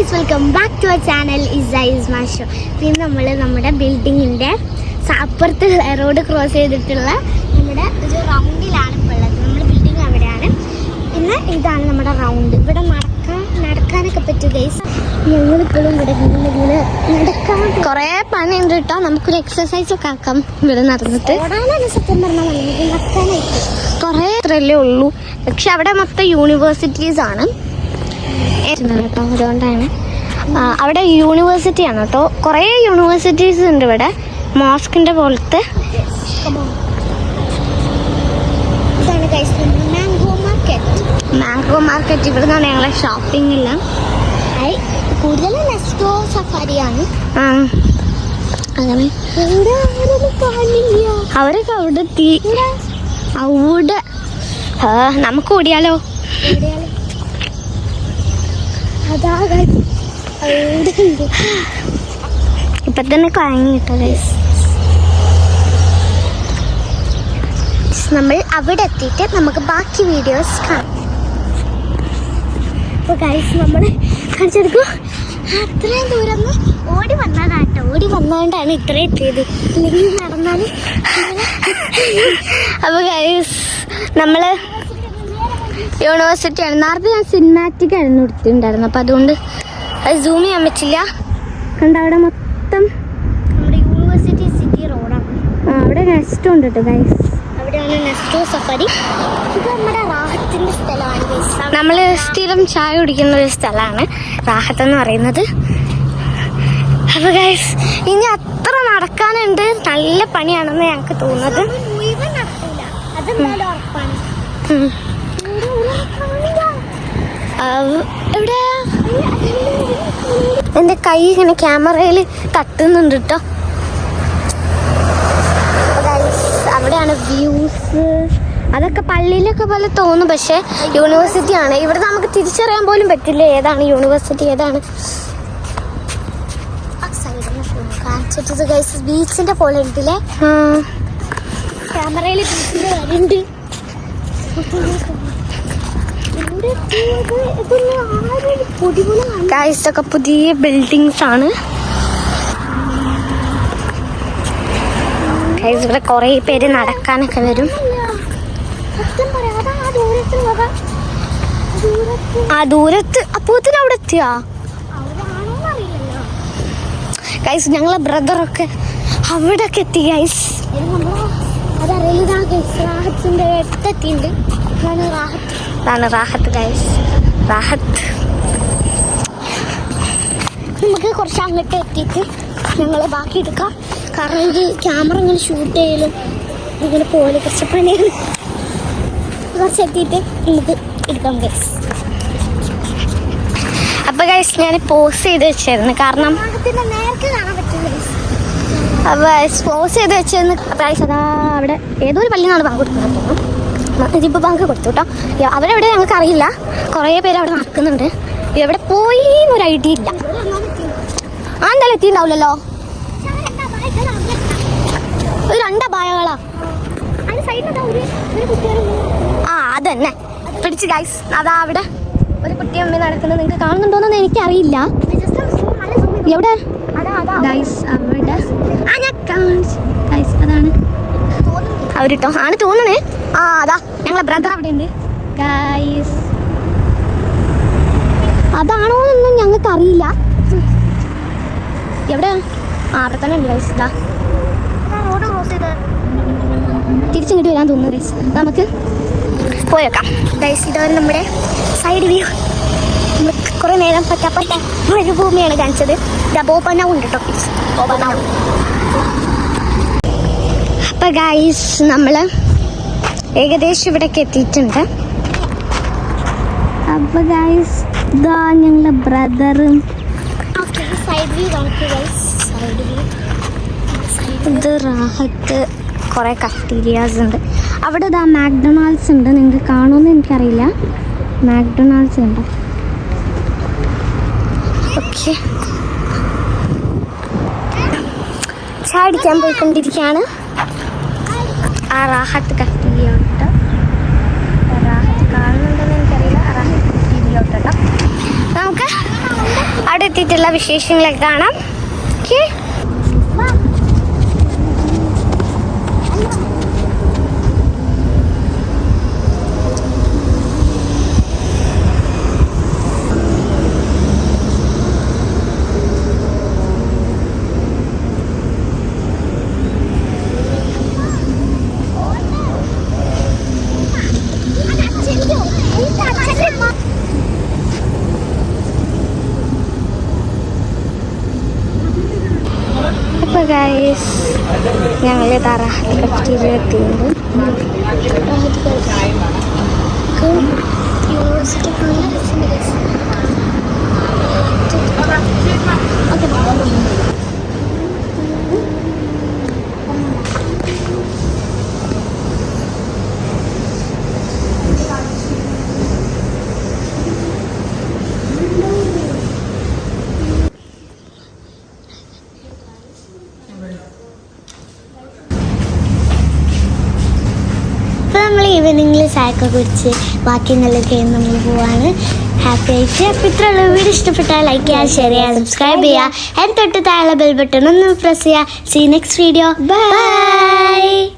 Guys, welcome back to our channel is മാഷോ. പിന്നെ നമ്മൾ നമ്മുടെ ബിൽഡിങ്ങിൻ്റെ അപ്പുറത്ത് റോഡ് ക്രോസ് ചെയ്തിട്ടുള്ള നമ്മുടെ ഒരു റൗണ്ടിലാണ് ഇപ്പോൾ ഉള്ളത്. നമ്മുടെ ബിൽഡിങ് അവിടെയാണ്. പിന്നെ ഇതാണ് നമ്മുടെ റൗണ്ട്. ഇവിടെ നടക്കാനൊക്കെ പറ്റും ഗൈസ്. ഞങ്ങളിപ്പോഴും ഇവിടെ ഇങ്ങനെ നടക്കാൻ കുറേ പണിയുണ്ട് കേട്ടോ. നമുക്കൊരു എക്സസൈസ് ഒക്കെ ആക്കാം ഇവിടെ നടന്നിട്ട്. ഓടാനാണ് സത്യം പറഞ്ഞാൽ നടക്കാനായിട്ട് കുറേ ഇത്രയല്ലേ ഉള്ളൂ. പക്ഷെ അവിടെ മൊത്തം യൂണിവേഴ്സിറ്റീസ് ആണ് കേട്ടോ. അതുകൊണ്ടാണ് അവിടെ യൂണിവേഴ്സിറ്റിയാണ് കേട്ടോ. കുറേ യൂണിവേഴ്സിറ്റീസ് ഉണ്ട് ഇവിടെ. മോസ്കിൻ്റെ പോലത്തെ. മാംഗോ മാർക്കറ്റ് ഇവിടെ നിന്നാണ് ഞങ്ങളെ ഷോപ്പിംഗ് എല്ലാം. കൂടുതലും നെസ്റ്റോ സഫാരിയാണ്. അങ്ങനെ അവരൊക്കെ അവിടെ എത്തി. അവിടെ നമുക്ക് ഓടിയാലോ? ഇപ്പൊ തന്നെ കുഴങ്ങി കിട്ടോ ഗൈസ്. നമ്മൾ അവിടെ എത്തിയിട്ട് നമുക്ക് ബാക്കി വീഡിയോസ് കാണാം. അപ്പൊ ഗൈസ് നമ്മൾ കാണിച്ചെടുക്കും. അത്രയും ദൂരം ഓടി വന്നതാട്ടോ. ഓടി വന്നതുകൊണ്ടാണ് ഇത്രയും എത്തിയത്. ഇല്ലെങ്കിൽ നടന്നാൽ. അപ്പൊ ഗൈസ് നമ്മള് യൂണിവേഴ്സിറ്റിയാണ്. നേരത്തെ ഞാൻ സിനിമാറ്റിക് ആയിരുന്നു എടുത്തിട്ടുണ്ടായിരുന്നു. അപ്പം അതുകൊണ്ട് അത് സൂം ചെയ്യാൻ പറ്റില്ല. കണ്ട അവിടെ മൊത്തം നമ്മുടെ യൂണിവേഴ്സിറ്റി സിറ്റി റോഡാണ്. അവിടെ നെസ്റ്റോ ഉണ്ട് കേട്ടോ ഗൈസ്. അവിടെയാണ് നെസ്റ്റോ സഫാരി. ഇത് നമ്മുടെ റാഹത്തിൻ്റെ സ്ഥലമാണ് ഗൈസ്. നമ്മൾ സ്ഥിരം ചായ കുടിക്കുന്ന ഒരു സ്ഥലമാണ് റാഹത്ത് എന്ന് പറയുന്നത്. അപ്പോൾ ഗൈസ് ഇനി അത്ര നടക്കാനുണ്ട്. നല്ല പണിയാണെന്ന് ഞങ്ങൾക്ക് തോന്നുന്നത്. മുഴുവൻ നടക്കില്ല, അതെന്തായാലും ഉറപ്പാണ്. എവിടെ എൻ്റെ കൈ ഇങ്ങനെ ക്യാമറയിൽ തട്ടുന്നുണ്ട് കേട്ടോ. അവിടെയാണ് വ്യൂസ്. അതൊക്കെ പള്ളിയിലൊക്കെ പോലെ തോന്നും, പക്ഷേ യൂണിവേഴ്സിറ്റി ആണ്. ഇവിടെ നമുക്ക് തിരിച്ചറിയാൻ പോലും പറ്റില്ല ഏതാണ് യൂണിവേഴ്സിറ്റി ഏതാണ്. കാണിച്ചിട്ട് ഗൈസ് ബീച്ചിന്റെ പോലെ ഉണ്ടല്ലേ. ക്യാമറയിൽ ബീച്ചിന്റെ വരുന്നുണ്ട്. ഗൈസ് ഒക്കെ പുതിയ ബിൽഡിങ്സ് ആണ്. ഗൈസ് ഇവിടെ കുറേ പേര് നടക്കാനൊക്കെ വരും. ആ ദൂരത്ത് അപ്പോത്തിന് അവിടെ എത്തിയാ ഗൈസ്. ഞങ്ങളെ ബ്രദറൊക്കെ അവിടെയൊക്കെ എത്തി ഗൈസ്. ഇതാണ് റാഹത്ത് ഗൈസ്. റാഹത്ത് നമുക്ക് കുറച്ച് അങ്ങോട്ട് എത്തിയിട്ട് ഞങ്ങൾ ബാക്കി എടുക്കാം. കാരണം ഇത് ക്യാമറ ഇങ്ങനെ ഷൂട്ട് ചെയ്യലും ഇങ്ങനെ പോലെ കുറച്ച് പണിയാണ്. കുറച്ച് എത്തിയിട്ട് നമുക്ക് എടുക്കാം ഗൈസ്. അപ്പം ഗൈസ് ഞാൻ പോസ് ചെയ്ത് വെച്ചായിരുന്നു, കാരണം നേരത്തെ കാണാൻ പറ്റും ഗൈസ്. അപ്പോൾ പോസ് ചെയ്ത് വെച്ചിരുന്നു ഗൈസ്. അതാ അവിടെ ഏതോ ഒരു പള്ളിയിൽ നിന്നാണ് ബാങ്ക് കൊടുക്കുന്നത് തോന്നുന്നു. ഇതിപ്പോൾ ബാങ്ക് കൊടുത്തു കേട്ടോ. അവരെവിടെ ഞങ്ങൾക്ക് അറിയില്ല. കുറേ പേര് അവിടെ നടക്കുന്നുണ്ട്. എവിടെ പോയി എന്നൊരു ഐഡിയ ഇല്ല. എന്തായാലും എത്തിയിട്ടുണ്ടാവില്ലല്ലോ. ഒരു രണ്ടപായകളാ. അതന്നെ പിടിച്ച് ഗൈസ്. അതാ അവിടെ ഒരു കുട്ടി അമ്മ നടക്കുന്നത്. നിങ്ങൾക്ക് കാണുന്നുണ്ടോയെന്ന് എനിക്കറിയില്ല. എവിടെ ഗൈസ്? അവിടെ ഗൈസ് അതാണ് അവരിട്ടോ ആണ് തോന്നണേ. അതാ ഞങ്ങളെ ബ്രദർ അവിടെ ഉണ്ട് ഗൈസ്. അതാണോ എന്നൊന്നും ഞങ്ങൾക്ക് അറിയില്ല. എവിടെ? അവിടെ തന്നെ ഉണ്ട് ഗൈസ്. ഇതാ റോഡ് ക്രോസ് ചെയ്ത് തിരിച്ചിങ്ങോട്ട് വരാൻ തോന്നുന്നു ഗൈസ്. നമുക്ക് പോയേക്കാം ഗൈസ്. ഇതാണ് നമ്മുടെ സൈഡ് വ്യൂ. നമുക്ക് കുറേ നേരം പറ്റാപ്പറ്റ മരുഭൂമിയാണ് കാണിച്ചത്. ഇതാ ബോബനാവും ഉണ്ട് കേട്ടോ പ്ലീസ്. ബോബനാവും. അപ്പം ഗൈസ് നമ്മൾ ഏകദേശം ഇവിടേക്ക് എത്തിയിട്ടുണ്ട്. അപ്പം ഗൈസ് ഇതാ ഞങ്ങളുടെ ബ്രദറും. സൈഡ് വ്യൂ കാണിക്കുക ഗൈസ്. Side view. ഇത് റാഹത്ത്. കുറേ കഫ്റ്റീരിയാസ് ഉണ്ട് അവിടെ. ഇതാ മാക്ഡൊണാൾഡ്സ് ഉണ്ട്. നിങ്ങൾക്ക് കാണുമെന്ന് എനിക്കറിയില്ല. മാക്ഡൊണാൾഡ്സ് ഉണ്ടോ? ഓക്കെ ചായ അടിക്കാൻ പോയിക്കൊണ്ടിരിക്കുകയാണ്. ആ റാഹത്ത് കഫ്റ്റീരിയ ഉണ്ട്. റാഹത്ത് കാണുന്നുണ്ടെന്ന് എനിക്കറിയില്ല. റാഹത്ത് കഫ്റ്റീരിയ ഉണ്ട് കേട്ടോ. നമുക്ക് അവിടെ എത്തിയിട്ടുള്ള വിശേഷങ്ങളൊക്കെ കാണാം. ഓക്കെ, അപ്പോൾ ഗൈസ് ഞങ്ങൾ തറാഹത്തിലെത്തിയിട്ടുണ്ട്. നമ്മൾ ഈവനിങ്ങിൽ ചായക്കെ കുടിച്ച് ബാക്കി നല്ല കഴിഞ്ഞ് നമ്മൾ പോവാണ് ഹാപ്പി ആയിട്ട്. അപ്പോൾ ഇത്രയുള്ള വീഡിയോ ഇഷ്ടപ്പെട്ടാൽ ലൈക്ക് ചെയ്യുക, ഷെയർ ചെയ്യുക, സബ്സ്ക്രൈബ് ചെയ്യുക, and തൊട്ട് താഴെ ബെൽ ബട്ടൺ ഒന്ന് പ്രസ് ചെയ്യുക. See next video. ബൈ.